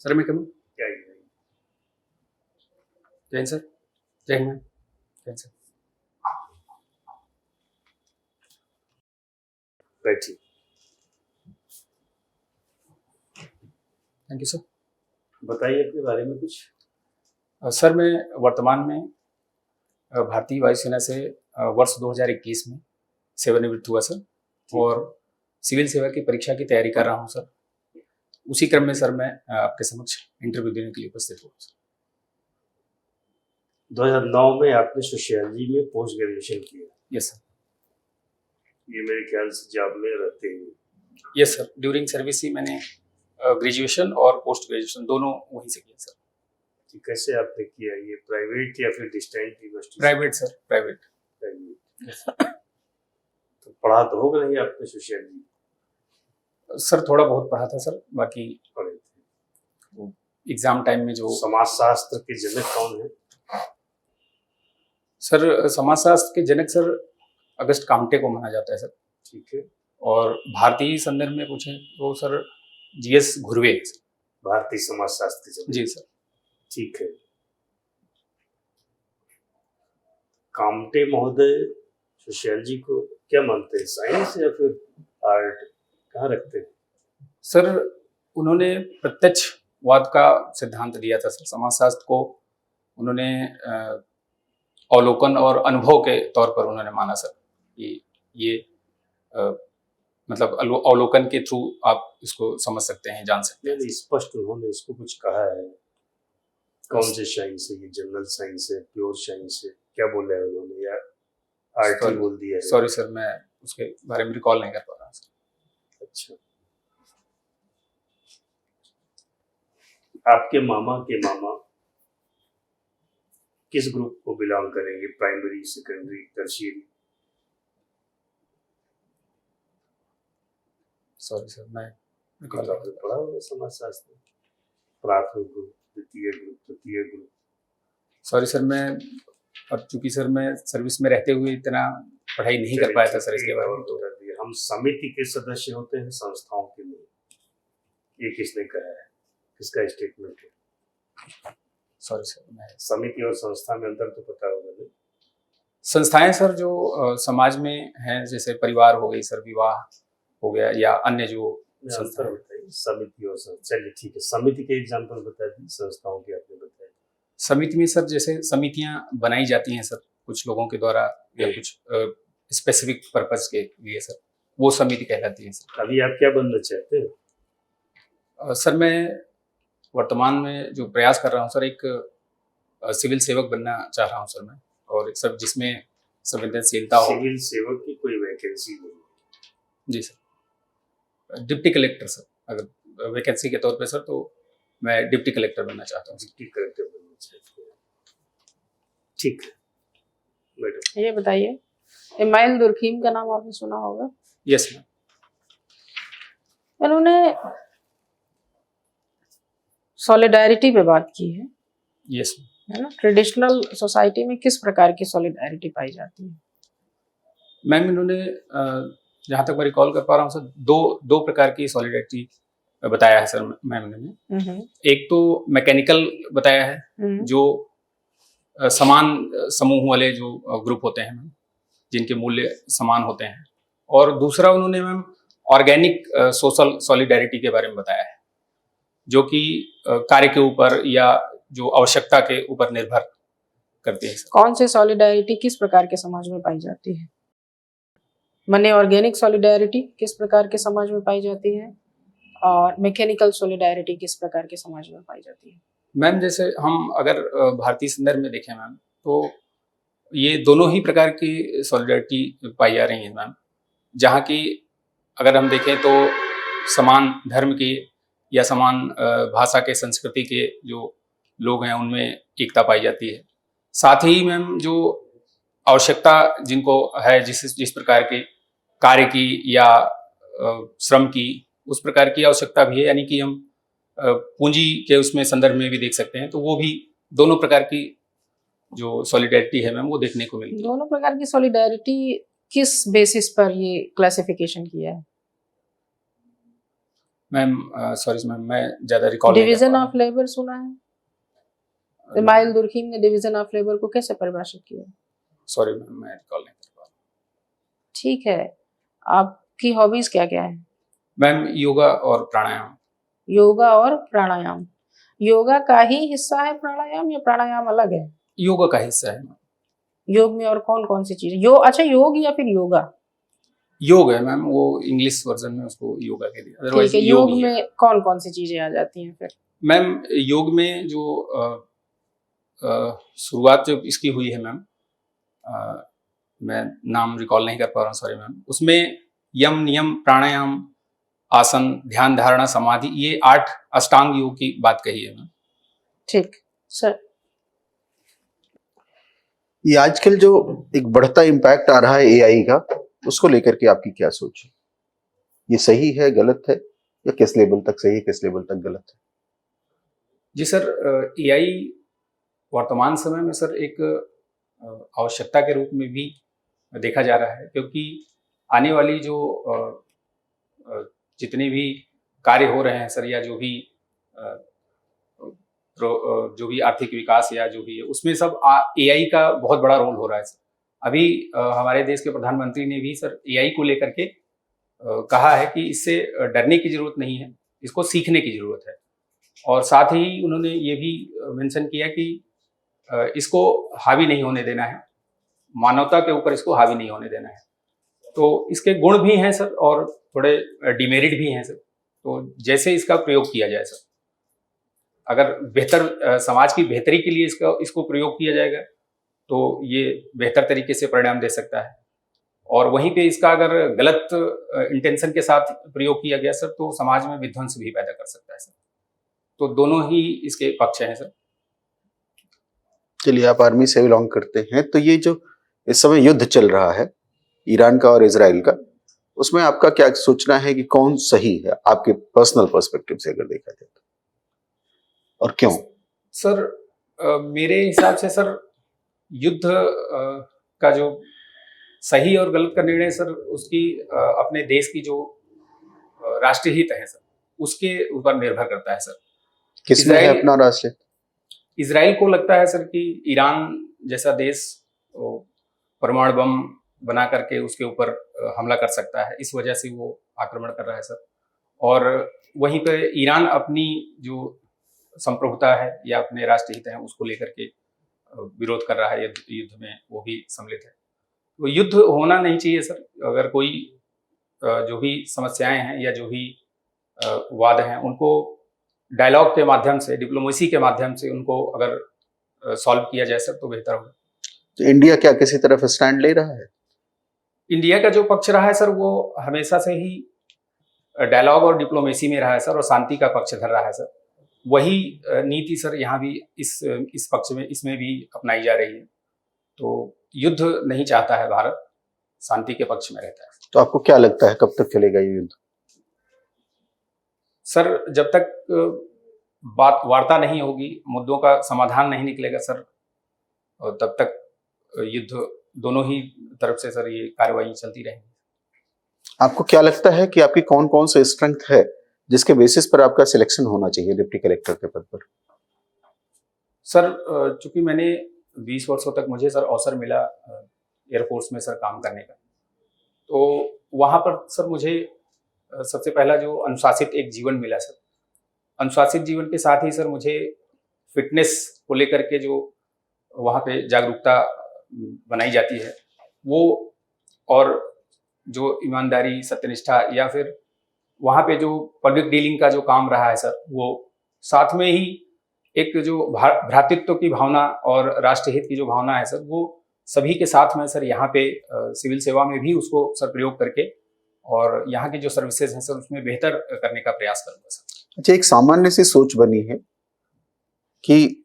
Sir मैं कहूँ क्या ही नहीं। जैन सर, जय हिंद मैम, जैन सर। बैठिए। Thank you sir. बताइए अपने बारे में कुछ। सर मैं वर्तमान में भारतीय वायुसेना से वर्ष 2021 में सेवानिवृत्त हुआ सर, और सिविल सेवा की परीक्षा की तैयारी कर रहा हूँ सर। उसी क्रम में सर मैं आपके समक्ष इंटरव्यू देने के लिए उपस्थित हुआ सर। 2009 में आपने सोशियोलॉजी में पोस्ट ग्रेजुएशन किया। Yes sir. ये मेरे ख्याल से जॉब में रहते हैं। यस सर, ड्यूरिंग सर्विस ही मैंने ग्रेजुएशन और पोस्ट ग्रेजुएशन दोनों वहीं से किया सर। कि कैसे आपने किया, ये प्राइवेट या फिर distance university? Private sir, private. तो पढ़ा तो होगा नहीं आपने सोशियोलॉजी? सर थोड़ा बहुत पढ़ा था सर, बाकी पढ़े थे। एग्जाम टाइम में जो। समाजशास्त्र के जनक कौन है? सर समाजशास्त्र के जनक सर अगस्त कामटे को माना जाता है सर। ठीक है। और भारतीय संदर्भ में पूछें तो सर जीएस घुर्वे। भारतीय समाजशास्त्र के जनक। जी सर। ठीक है। कामटे महोदय सोशियोलॉजी को क्या मानते हैं, साइंस या फिर आर्ट, कहाँ रखते हैं? सर उन्होंने प्रत्यक्षवाद का सिद्धांत दिया था सर। समाजशास्त्र को उन्होंने अवलोकन और अनुभव के तौर पर उन्होंने माना सर कि ये मतलब अवलोकन के थ्रू आप इसको समझ सकते हैं, जान सकते हैं। स्पष्ट उन्होंने इसको कुछ कहा है? कौन से साइंस है ये, जनरल साइंस है, प्योर साइंस है, क्या बोला है उन्होंने, या आर्ट ही बोल दिया है? सॉरी सर, मैं उसके बारे में रिकॉल नहीं कर पा रहा सर। अच्छा। आपके मामा के मामा किस ग्रुप को बिलोंग करेंगे, primary, secondary, tertiary? Sorry sir, मैं पढ़ा होगा समाजशास्त्र, प्राथमिक ग्रुप, द्वितीय ग्रुप, तृतीय ग्रुप। सॉरी सर, मैं अब चूंकि सर मैं सर्विस में रहते हुए इतना पढ़ाई नहीं कर पाया था सर इसके बारे में। तो हम समिति के सदस्य होते हैं, संस्थाओं के नहीं। ये किसने कहा है, किसका स्टेटमेंट है? सॉरी सर, मैं समिति और संस्था में अंतर तो पता होगा नहीं? संस्थाएं सर जो समाज में हैं, जैसे परिवार हो गई सर, विवाह हो गया, या अन्य जो अंतर बताइए समिति और संस्था। चलिए ठीक है, समिति के एग्जाम्पल बता दी, संस्थाओं के आपने बताया। समिति में सर जैसे समितियां बनाई जाती हैं सर कुछ लोगों के द्वारा या कुछ स्पेसिफिक पर्पस के लिए सर, वो समिति कहलाती है सर। अभी आप क्या बनना चाहते हैं? सर मैं वर्तमान में जो प्रयास कर रहा हूँ सर, एक सिविल सेवक बनना चाह रहा हूँ सर मैं, और एक सब जिसमें संवेदनशीलता हो। सिविल सेवक की कोई वैकेंसी नहीं? जी सर। डिप्टी कलेक्टर सर, अगर वैकेंसी के तौर पे सर, तो मैं डिप्टी कलेक्टर बनना चाहता हूँ। डिप्टी कलेक्टर बनना चाहते हैं, ठीक है मैडम। ये बताइए, इमाइल दुर्खीम का नाम आपने सुना होगा? Yes ma'am. उन्होंने सॉलिडारिटी पे बात की है। यस है ना? ट्रेडिशनल सोसाइटी में किस प्रकार की सॉलिडारिटी पाई जाती है? मैम इन्होंने जहाँ तक मैं रिकॉल कर पा रहा हूँ सर, दो प्रकार की सॉलिडारिटी बताया है सर मैम इन्होंने। एक तो मैकेनिकल बताया है, जो समान समूह वाले जो ग्रुप होते हैं मैम, जिनके मूल्य समान होते हैं। और दूसरा उन्होंने मैम ऑर्गेनिक सोशल सॉलिडारिटी के बारे में बताया है, जो कि कार्य के ऊपर या जो आवश्यकता के ऊपर निर्भर करती है। कौन सी सॉलिडारिटी किस प्रकार के समाज में पाई जाती है? माने ऑर्गेनिक सॉलिडारिटी किस प्रकार के समाज में पाई जाती है, और मैकेनिकल सॉलिडारिटी किस प्रकार के समाज में पाई जाती है? मैम जैसे हम अगर भारतीय संदर्भ में देखें मैम, तो ये दोनों ही प्रकार की सॉलिडारिटी पाई जा रही है मैम। जहाँ की अगर हम देखें तो समान धर्म के या समान भाषा के, संस्कृति के जो लोग हैं, उनमें एकता पाई जाती है। साथ ही मैम जो आवश्यकता जिनको है, जिस प्रकार के कार्य की या श्रम की, उस प्रकार की आवश्यकता भी है। यानी कि हम पूंजी के उसमें संदर्भ में भी देख सकते हैं, तो वो भी दोनों प्रकार की जो सॉलिडारिटी है मैम, वो देखने को मिलती है। दोनों प्रकार की सॉलिडारिटी किस बेसिस पर ये क्लासिफिकेशन किया है? मैम सॉरी मैम, मैं ज़्यादा रिकॉल नहीं कर डिवीजन पा ऑफ लेबर सुना है? इस्माइल दुर्खीम ने डिवीजन ऑफ लेबर को कैसे परिभाषित किया? सॉरी मैम, मैं रिकॉल नहीं कर पा रहा। ठीक है, आपकी हॉबीज क्या क्या है? मैम योगा और प्राणायाम। योगा और प्राणायाम। योगा का ही हिस्सा है प्राणायाम या प्राणायाम अलग है? योगा का हिस्सा है मैम। योग में और कौन कौन सी चीजें? अच्छा, योग या फिर योगा? योग है मैम, वो इंग्लिश वर्जन में उसको योगा के दिया, ठीक अदरवाइज है, योग योग ही है। में कौन कौन सी चीजें आ जाती हैं फिर? मैम योग में जो शुरुआत जो इसकी हुई है मैम, मैं नाम रिकॉल नहीं कर पा रहा हूँ, सॉरी मैम। उसमें यम, नियम, प्राणायाम, आसन, ध्यान, धारणा, समाधि, ये 8 अष्टांग योग की बात कही है मैम। ठीक सर। ये आजकल जो एक बढ़ता इम्पैक्ट आ रहा है एआई का, उसको लेकर के आपकी क्या सोच है? ये सही है, गलत है, या किस लेवल तक सही है, किस लेवल तक गलत है? जी सर, एआई वर्तमान समय में सर एक आवश्यकता के रूप में भी देखा जा रहा है, क्योंकि आने वाली जो जितने भी कार्य हो रहे हैं सर, या जो भी आर्थिक विकास या जो भी है, उसमें सब एआई का बहुत बड़ा रोल हो रहा है सर। अभी हमारे देश के प्रधानमंत्री ने भी सर एआई को लेकर के कहा है कि इससे डरने की जरूरत नहीं है, इसको सीखने की जरूरत है। और साथ ही उन्होंने ये भी मेंशन किया कि इसको हावी नहीं होने देना है, मानवता के ऊपर इसको हावी नहीं होने देना है। तो इसके गुण भी हैं सर और थोड़े डिमेरिट भी हैं सर। तो जैसे इसका प्रयोग किया जाए सर, अगर बेहतर समाज की बेहतरी के लिए इसको प्रयोग किया जाएगा तो ये बेहतर तरीके से परिणाम दे सकता है, और वहीं पे इसका अगर गलत इंटेंशन के साथ प्रयोग किया गया सर तो समाज में विध्वंस भी पैदा कर सकता है सर। तो दोनों ही इसके पक्ष हैं सर। चलिए, आप आर्मी से बिलोंग करते हैं, तो ये जो इस समय युद्ध चल रहा है ईरान का और इजराइल का, उसमें आपका क्या सोचना है कि कौन सही है आपके पर्सनल पर्सपेक्टिव से अगर देखा जाए तो, और क्यों? सर मेरे हिसाब से सर युद्ध का जो सही और गलत का निर्णय सर उसकी अपने देश की जो राष्ट्रीय हित है सर उसके ऊपर निर्भर करता है सर। किसमें है अपना राष्ट्र? इजराइल को लगता है सर कि ईरान जैसा देश परमाणु बम बना करके उसके ऊपर हमला कर सकता है, इस वजह से वो आक्रमण कर रहा है सर। और वहीं पे ईरान अपनी जो संप्रभुता है या अपने राष्ट्रीय हित है उसको लेकर के विरोध कर रहा है, युद्ध में वो भी सम्मिलित है। तो युद्ध होना नहीं चाहिए सर। अगर कोई जो भी समस्याएं हैं या जो भी वाद हैं उनको डायलॉग के माध्यम से, डिप्लोमेसी के माध्यम से उनको अगर सॉल्व किया जाए सर तो बेहतर होगा। तो इंडिया क्या किसी तरफ स्टैंड ले रहा है? इंडिया का जो पक्ष रहा है सर वो हमेशा से ही डायलॉग और डिप्लोमेसी में रहा है सर, और शांति का पक्ष धर रहा है सर। वही नीति सर यहाँ भी इस पक्ष में इसमें भी अपनाई जा रही है। तो युद्ध नहीं चाहता है भारत, शांति के पक्ष में रहता है। तो आपको क्या लगता है कब तक चलेगा ये युद्ध? सर जब तक बात वार्ता नहीं होगी, मुद्दों का समाधान नहीं निकलेगा सर, और तब तक युद्ध दोनों ही तरफ से सर ये कार्रवाई चलती रहेगी। आपको क्या लगता है कि आपकी कौन कौन से स्ट्रेंथ है जिसके बेसिस पर आपका सिलेक्शन होना चाहिए डिप्टी कलेक्टर के पद पर? सर चूंकि मैंने 20 वर्षों तक मुझे सर अवसर मिला एयरफोर्स में सर काम करने का, तो वहाँ पर सर मुझे सबसे पहला जो अनुशासित एक जीवन मिला सर। अनुशासित जीवन के साथ ही सर मुझे फिटनेस को लेकर के जो वहाँ पे जागरूकता बनाई जाती है वो, और जो ईमानदारी, सत्यनिष्ठा, या फिर वहाँ पे जो पब्लिक डीलिंग का जो काम रहा है सर, वो साथ में ही एक जो भ्रातृत्व की भावना और राष्ट्रहित की जो भावना है सर, वो सभी के साथ में सर यहाँ पे सिविल सेवा में भी उसको सर प्रयोग करके और यहाँ की जो सर्विसेज हैं सर उसमें बेहतर करने का प्रयास करूँगा सर। अच्छा, एक सामान्य सी सोच बनी है कि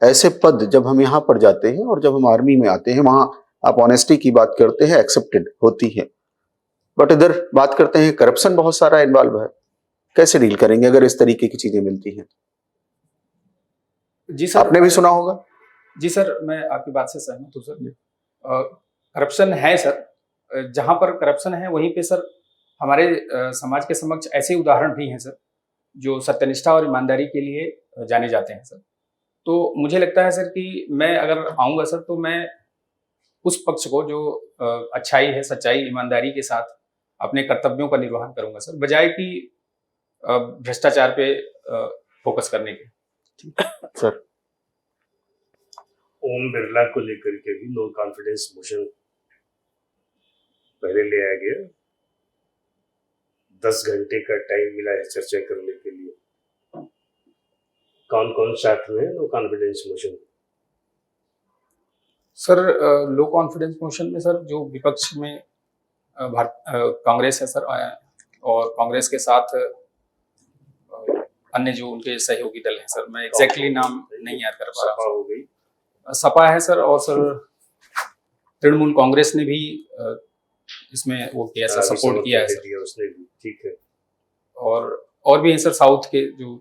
ऐसे पद जब हम यहाँ पर जाते हैं और जब हम आर्मी में आते हैं, वहां आप ऑनेस्टी की बात करते हैं, एक्सेप्टेड होती है, बट इधर बात करते हैं करप्शन बहुत सारा इन्वॉल्व है। कैसे डील करेंगे अगर इस तरीके की चीजें मिलती हैं? जी सर, आपने भी सुना होगा। जी सर, मैं आपकी बात से सहमत हूँ सर। करप्शन है सर, जहाँ पर करप्शन है वहीं पे सर हमारे समाज के समक्ष ऐसे उदाहरण भी हैं सर, जो सत्यनिष्ठा और ईमानदारी के लिए जाने जाते हैं सर। तो मुझे लगता है सर कि मैं अगर आऊँगा सर, तो मैं उस पक्ष को जो अच्छाई है, सच्चाई, ईमानदारी के साथ अपने कर्तव्यों का निर्वहन करूँगा सर, बजाय कि भ्रष्टाचार पे फोकस करने के। सर। ओम बिरला को लेकर के भी नो कॉन्फिडेंस मोशन पहले ले आया गया। 10 घंटे का टाइम मिला है चर्चा करने के लिए। कौन कौन साथ में नो कॉन्फिडेंस मोशन? सर लो कॉन्फिडेंस मोशन में सर जो विपक्ष में कांग्रेस है सर, और कांग्रेस के साथ अन्य जो उनके सहयोगी दल हैं सर, मैं एग्जैक्टली नाम नहीं याद कर पा रहा सपा हो गई, सपा है सर, और सर तृणमूल कांग्रेस ने भी इसमें वो किया सर, सपोर्ट किया है सर, उसने भी, ठीक है। और भी हैं सर, साउथ के जो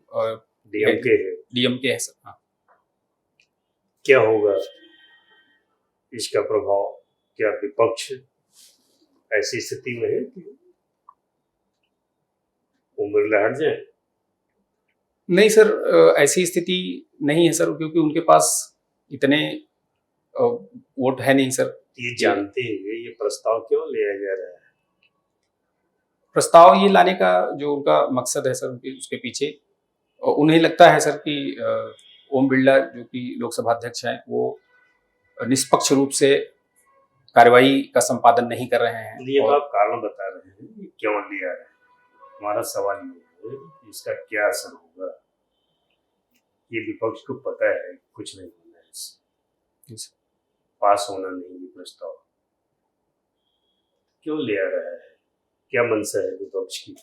डीएमके है सर। हाँ। क्या होगा इसका प्रभाव? क्या विपक्ष ऐसी स्थिति में है कि ओम बिरला हट जाए? नहीं सर, ऐसी स्थिति नहीं है सर, क्योंकि उनके पास इतने वोट है नहीं सर। ये जानते हुए ये प्रस्ताव क्यों लिया जा रहा है? प्रस्ताव ये लाने का जो उनका मकसद है सर, उसके पीछे उन्हें लगता है सर कि ओम बिरला जो कि लोकसभा अध्यक्ष हैं, वो निष्पक्ष रूप से कार्रवाई का संपादन नहीं कर रहे हैं। ये तो आप कारण बता रहे हैं कि क्यों लिया है। हमारा सवाल ये है कि इसका क्या असर होगा। ये विपक्ष को पता है कुछ नहीं होना है इससे, पास होना नहीं ये प्रस्ताव, क्यों लिया रहा है? क्या मंशा है विपक्ष की?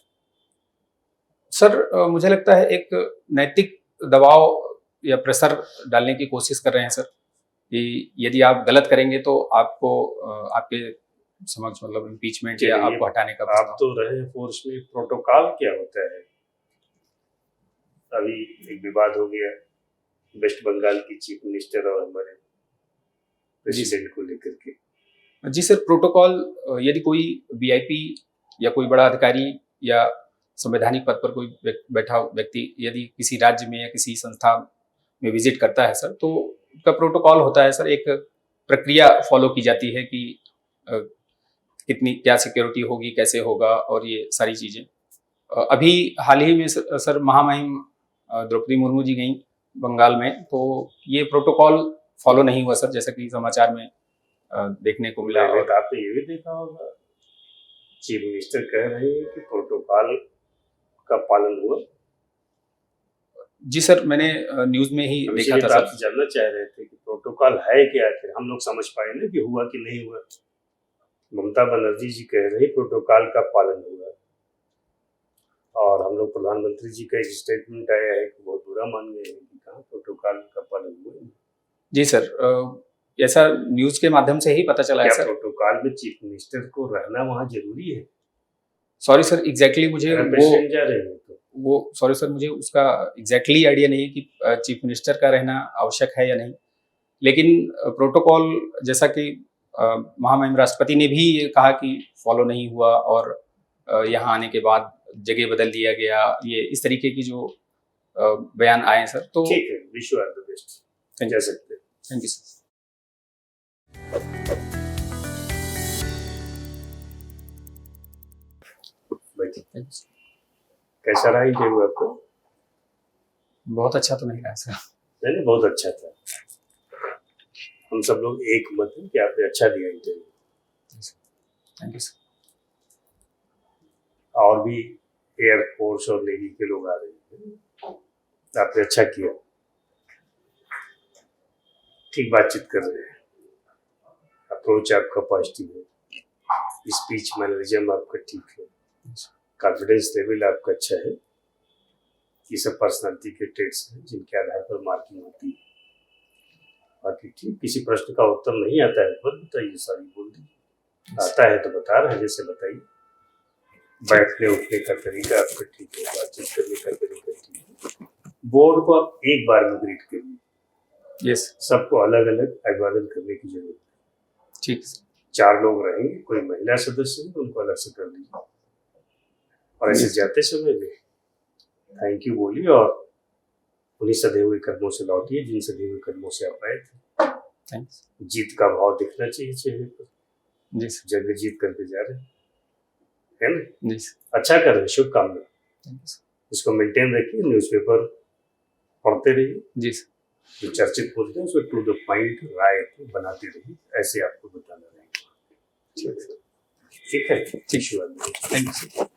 सर मुझे लगता है एक नैतिक दबाव या प्रेशर डालने की कोशिश कर रहे हैं सर, कि यदि आप गलत करेंगे तो आपको आपके समक्ष मतलब इम्पीचमेंट या आपको हटाने का आप तो रहे फोर्स में, प्रोटोकॉल क्या होता है? अभी एक विवाद हो गया वेस्ट बंगाल की चीफ मिनिस्टर और हमारे प्रेसिडेंट को लेकर के। जी सर, प्रोटोकॉल यदि कोई वीआईपी या कोई बड़ा अधिकारी या संवैधानिक पद पर कोई बैठा व्यक्ति यदि किसी राज्य में या किसी संस्था में विजिट करता है सर, तो उसका प्रोटोकॉल होता है सर, एक प्रक्रिया फॉलो की जाती है कि कितनी क्या सिक्योरिटी होगी, कैसे होगा, और ये सारी चीज़ें। अभी हाल ही में सर महामहिम द्रौपदी मुर्मू जी गई बंगाल में, तो ये प्रोटोकॉल फॉलो नहीं हुआ सर, जैसा कि समाचार में देखने को मिला। और आपने ये भी देखा होगा चीफ मिनिस्टर कह रहे हैं कि प्रोटोकॉल का पालन हुआ। जी सर, मैंने न्यूज में ही देखा था सर। जानना चाह रहे थे कि प्रोटोकॉल है क्या, आखिर हम लोग समझ पाए ना कि हुआ कि नहीं हुआ। ममता बनर्जी जी कह रहे हैं प्रोटोकॉल का पालन हुआ, और हम लोग प्रधानमंत्री जी का एक स्टेटमेंट आया है कि बहुत बुरा मान गए हैं कि कहाँ प्रोटोकॉल का पालन हुआ। जी सर, ऐसा न्यूज के माध्यम से ही पता चला है सर। प्रोटोकॉल में चीफ मिनिस्टर को रहना वहाँ जरूरी है? सॉरी सर, एग्जैक्टली मुझे जा रहे हैं वो सॉरी सर, मुझे उसका एग्जैक्टली आइडिया नहीं है कि चीफ मिनिस्टर का रहना आवश्यक है या नहीं, लेकिन प्रोटोकॉल जैसा कि महामहिम राष्ट्रपति ने भी ये कहा कि फॉलो नहीं हुआ, और यहाँ आने के बाद जगह बदल दिया गया, ये इस तरीके की जो बयान आए सर। तो ठीक है, wish you all the best. कह सकते हैं। Thank you sir. कैसा रहा इंटरव्यू आपको? बहुत अच्छा तो नहीं रहा सर। नहीं, बहुत अच्छा था। हम सब लोग एक मत हैं कि आपने अच्छा दिया इंटरव्यू। Thank you sir. और भी एयरफोर्स और नेवी के लोग आ रहे हैं, आपने अच्छा किया, ठीक बातचीत कर रहे हैं, अप्रोच आपका पॉजिटिव है, स्पीच मैनरिज्म आपका ठीक है, कॉन्फिडेंस लेवल आपका अच्छा है। ये सब पर्सनालिटी के ट्रेड्स हैं जिनके आधार पर मार्किंग होती है। बाकी ठीक, किसी प्रश्न का उत्तर नहीं आता है तो बताइए, सारी बोल दीजिए। आता है तो बता रहे हैं, जैसे बताइए। बैठने उठने का तरीका आपका ठीक है, बातचीत करने का तरीका ठीक है। बोर्ड को आप एक बार में ग्रीट करिए। यस, सबको अलग अलग अभिवादन करने की जरूरत है। ठीक। 4 लोग रहेंगे, कोई महिला सदस्य है तो उनको अलग से कर लीजिए। और ऐसे जाते समय भी थैंक यू बोलिए और उन्हीं सधे हुए कदमों से लौटिए जिन सधे हुए कदमों से आप आए थे। थैंक्स। जीत का भाव दिखना चाहिए चेहरे पर, जी सर। जंग जीत करके जा रहे हैं, है ना? जी सर। अच्छा कर रहे हैं, शुभकामना। Thank you sir. इसको मेंटेन रखिए, न्यूज़पेपर पढ़ते रहिए, जी सर। जो चर्चित बोलते हैं उसको टू द पॉइंट राय बनाते रहिए, ऐसे आपको बताना रहेगा। ठीक है, ठीक। शुभ। Thank you sir.